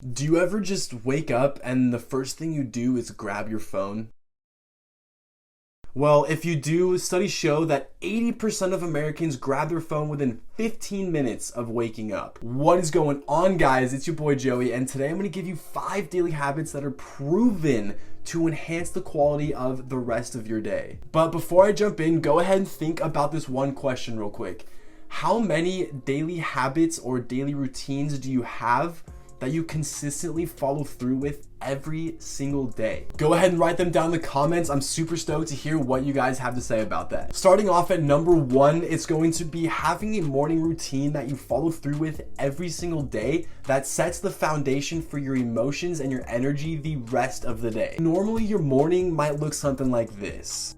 Do you ever just wake up and the first thing you do is grab your phone? Well, if you do, studies show that 80% of Americans grab their phone within 15 minutes of waking up. What is going on, guys? It's your boy Joey, and today I'm going to give you 5 daily habits that are proven to enhance the quality of the rest of your day. But before I jump in, go ahead and think about this one question real quick. How many daily habits or daily routines do you have that you consistently follow through with every single day? Go ahead and write them down in the comments. I'm super stoked to hear what you guys have to say about that. Starting off at number 1, it's going to be having a morning routine that you follow through with every single day that sets the foundation for your emotions and your energy the rest of the day. Normally, your morning might look something like this.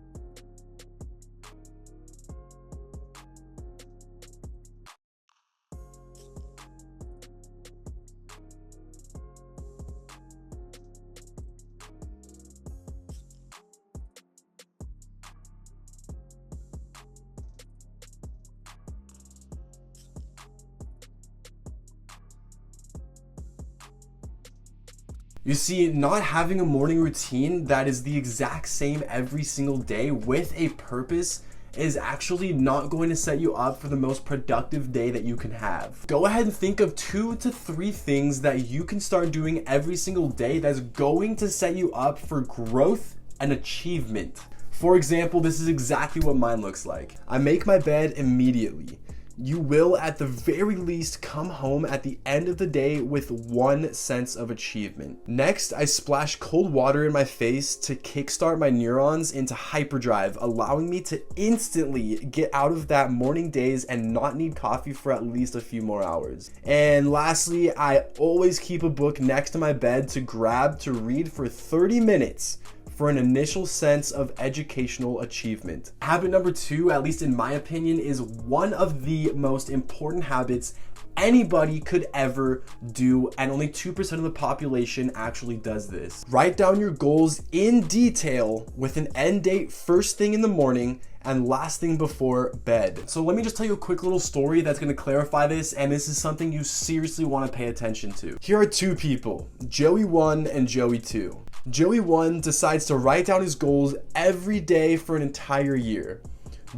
You see, not having a morning routine that is the exact same every single day with a purpose is actually not going to set you up for the most productive day that you can have. Go ahead and think of 2 to 3 things that you can start doing every single day that's going to set you up for growth and achievement. For example, this is exactly what mine looks like. I make my bed immediately. You will, at the very least, come home at the end of the day with one sense of achievement. Next, I splash cold water in my face to kickstart my neurons into hyperdrive, allowing me to instantly get out of that morning daze and not need coffee for at least a few more hours. And lastly, I always keep a book next to my bed to grab to read for 30 minutes for an initial sense of educational achievement. Habit number 2, at least in my opinion, is one of the most important habits anybody could ever do, and only 2% of the population actually does this. Write down your goals in detail with an end date first thing in the morning and last thing before bed. So let me just tell you a quick little story that's going to clarify this, and this is something you seriously want to pay attention to. Here are 2 people, Joey 1 and Joey 2. Joey 1 decides to write down his goals every day for an entire year.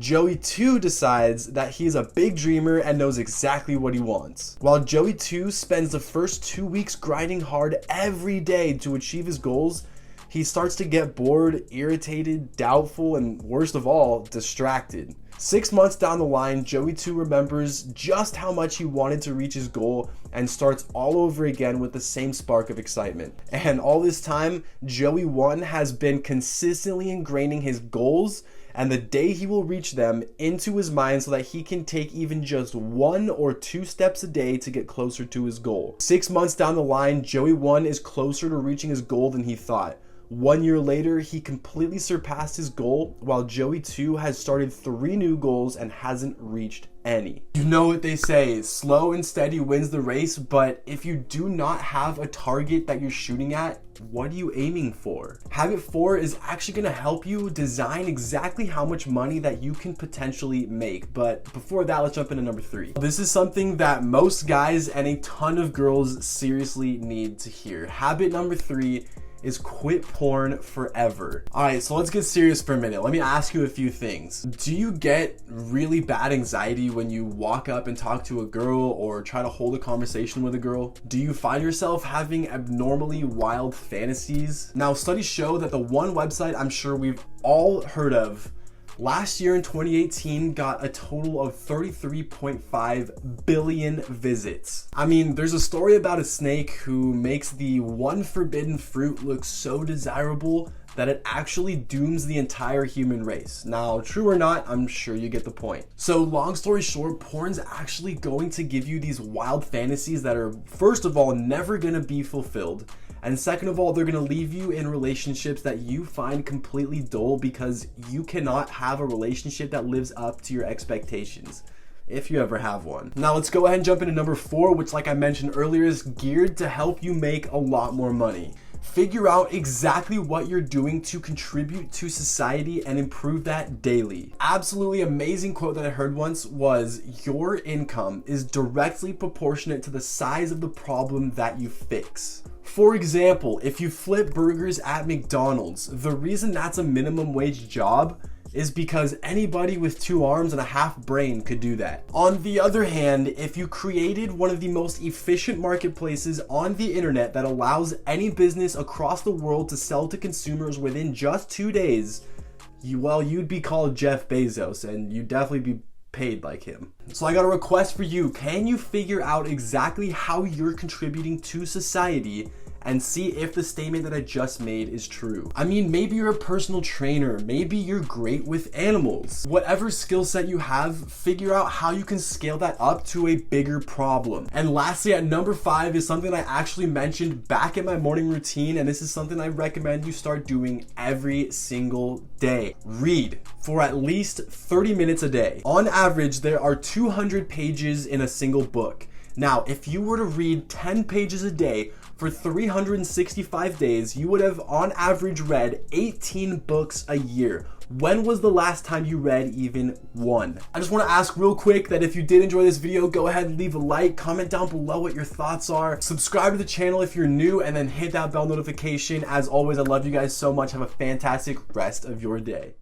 Joey 2 decides that he's a big dreamer and knows exactly what he wants. While Joey 2 spends the first 2 weeks grinding hard every day to achieve his goals, he starts to get bored, irritated, doubtful, and worst of all, distracted. 6 months down the line, Joey 2 remembers just how much he wanted to reach his goal and starts all over again with the same spark of excitement. And all this time, Joey 1 has been consistently ingraining his goals and the day he will reach them into his mind so that he can take even just 1 or 2 steps a day to get closer to his goal. 6 months down the line, Joey 1 is closer to reaching his goal than he thought. 1 year later, he completely surpassed his goal, while Joey 2 has started 3 new goals and hasn't reached any. You know what they say, slow and steady wins the race, but if you do not have a target that you're shooting at, what are you aiming for? Habit 4 is actually going to help you design exactly how much money that you can potentially make. But before that, let's jump into number 3. This is something that most guys and a ton of girls seriously need to hear. Habit number 3 is quit porn forever. All right, so let's get serious for a minute. Let me ask you a few things. Do you get really bad anxiety when you walk up and talk to a girl or try to hold a conversation with a girl? Do you find yourself having abnormally wild fantasies? Now, studies show that the one website I'm sure we've all heard of last year in 2018 got a total of 33.5 billion visits. I mean, there's a story about a snake who makes the one forbidden fruit look so desirable that it actually dooms the entire human race. Now, true or not, I'm sure you get the point. So long story short, porn's actually going to give you these wild fantasies that are, first of all, never gonna be fulfilled. And second of all, they're gonna leave you in relationships that you find completely dull because you cannot have a relationship that lives up to your expectations, if you ever have one. Now let's go ahead and jump into number 4, which, like I mentioned earlier, is geared to help you make a lot more money. Figure out exactly what you're doing to contribute to society and improve that daily. Absolutely amazing quote that I heard once was, your income is directly proportionate to the size of the problem that you fix. For example, if you flip burgers at McDonald's, the reason that's a minimum wage job is because anybody with 2 arms and a half brain could do that. On the other hand, if you created one of the most efficient marketplaces on the internet that allows any business across the world to sell to consumers within just 2 days, you'd be called Jeff Bezos, and you'd definitely be paid like him. So I got a request for you. Can you figure out exactly how you're contributing to society and see if the statement that I just made is true? I mean, maybe you're a personal trainer, maybe you're great with animals. Whatever skill set you have, figure out how you can scale that up to a bigger problem. And lastly, at number 5 is something I actually mentioned back in my morning routine, and this is something I recommend you start doing every single day. Read for at least 30 minutes a day. On average, there are 200 pages in a single book. Now, if you were to read 10 pages a day for 365 days, you would have on average read 18 books a year. When was the last time you read even one? I just want to ask real quick that if you did enjoy this video, go ahead and leave a like, comment down below what your thoughts are, subscribe to the channel if you're new, and then hit that bell notification. As always, I love you guys so much. Have a fantastic rest of your day.